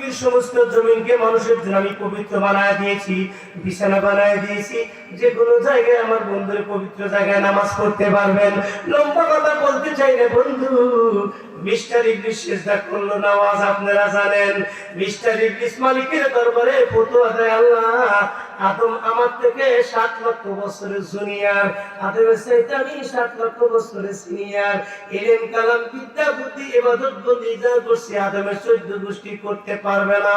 পৃথিবীর সমস্ত জমিনকে মানুষের জন্য আমি পবিত্র বানায় দিয়েছি, বিছানা বানায় দিয়েছি, যে কোনো জায়গায় আমার বন্ধুর পবিত্র জায়গায় নামাজ পড়তে পারবেন। লম্বা কথা বলতে চাই না বন্ধু, মিস্টার ইবলিস সিজদা করলো নামাজ আপনারা জানেন। মিস্টার ইবলিস মালিকের দরবারে ফতোয়া দেয়, আল্লাহ আদম আমার থেকে 7 লক্ষ বছরের জুনিয়র, আদমের চাইতে আমি 7 লক্ষ বছরের সিনিয়র। ইলম কালাম বিদ্যা বুদ্ধি ইবাদত বন্দি যা করছি আদমের 14 গোষ্ঠী করতে পারবে না।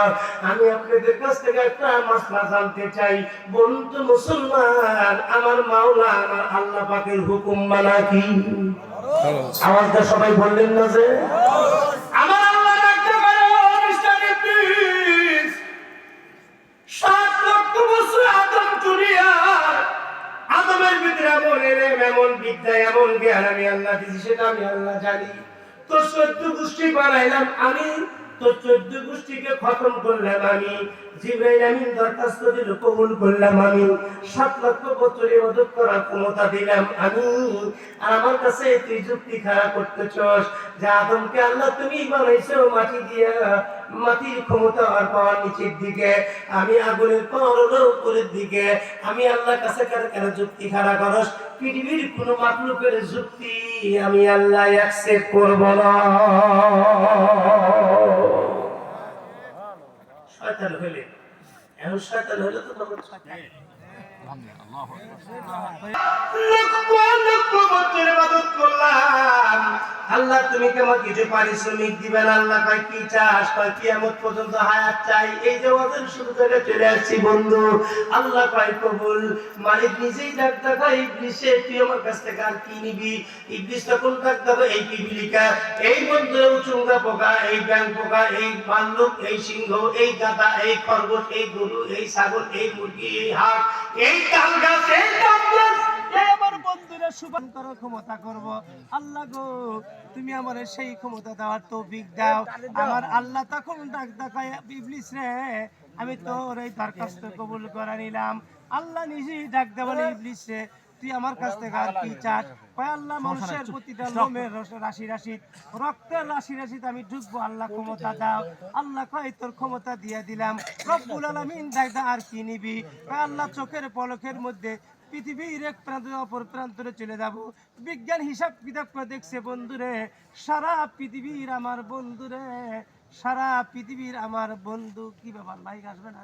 আমি আপনাদের কাছ থেকে একটা মাসলা জানতে চাই, বলুন তো মুসলমান, আমার মাওলা আমার আল্লাহ পাকের হুকুম মানা কি? আওয়াজটা সবাই বললেন না যে আমার আল্লাহ ডাকতে পারে, মিস্টার ইবলিস 7 লক্ষ বছর আদম জুনিয়র, আদমের ভিতরে এমন এলেম, এমন বিদ্যা, এমন জ্ঞান আমি আল্লাহ দিয়েছি, সেটা আমি আল্লাহ জানি। তো 14 গোষ্ঠী বানাইলাম আমি, তো 14 গোষ্ঠীকে খতম করলাম আমি, জিবরাইল আমিন দরখাস্ত দিল কবুল করলাম আমি, 7 লক্ষ বছর ইবাদত করার ক্ষমতা দিলাম আমি। আর আমার কাছে তুই যুক্তি খাড়া করতেছস যে আদমকে আল্লাহ তুমি বানাইছো মাটি দিয়া, মাটির ক্ষমতা আর পাওয়ার নিচের দিকে, আমি আগুনের পাওয়ার হলো উপরের দিকে, আমি আল্লাহর কাছে কেন যুক্তি খাড়া করস? পৃথিবীর কোনো মাখলুকের যুক্তি আমি আল্লাহ অ্যাকসেপ্ট করব না। শয়তান হইলে, এখন শয়তান হইলে তো তখন শয়তান লক্ষ বছর ইবাদত করলাম, আল্লাহ তুমি কেমন কিছু পারিশ্রমিক দিবেন? আল্লাহ কয় কি চাস? কয় কিয়ামত পর্যন্ত হায়াত চাই। এই যে ওদের শুরু থেকে চলে আসছি বন্ধু, আল্লাহ কয় কবুল। মালিক নিজেই ডাক দেখায়, ইবলিসে তুই আমার কাছ থেকে আর কি নিবি? ইবলিস তখন ডাক দেখায়, এই পিপিলিকা, এই বন্ধু চুঙ্গা পোকা, এই ব্যাং পোকা, এই ভাল্লুক, এই সিংহ, এই গাধা, এই খরগোশ, এই গরু, এই ছাগল, এই মুরগি, এই হাঁস, এই তাল গাছ, এই ডাব গাছ, আমার বন্ধুরা সুবান করার ক্ষমতা করব। আল্লাহ গো তুমি আমার সেই ক্ষমতা দেওয়ার তৌফিক দাও। আমার আল্লাহ তখন ডাক দেখায়, ইবলিস রে আমি তোর এই দরখাস্ত কবুল করে নিলাম। আল্লাহ নিজেই ডাক দেওয়ালে, ইবলিস রে তুই আমার কাছ থেকে আর কি চাস? কয় আল্লাহ মানুষের প্রতিটা লোমের রাশি রাশি, রক্তের রাশি রাশি আমি ঢুকবো, আল্লাহ ক্ষমতা দাও। আল্লাহ কয় তোর ক্ষমতা দিয়ে দিলাম। রব্বুল আলামিন ডাক দা আর কি নিবি? কয় আল্লাহ চোখের পলকের মধ্যে পৃথিবীর এক প্রান্ত অপর প্রান্তরে চলে যাব। বিজ্ঞান হিসাব কিতাব করে দেখছে বন্ধুরে, সারা পৃথিবীর আমার বন্ধুরে, সারা পৃথিবীর আমার বন্ধু। কি ব্যাপার, বাইক আসবে না?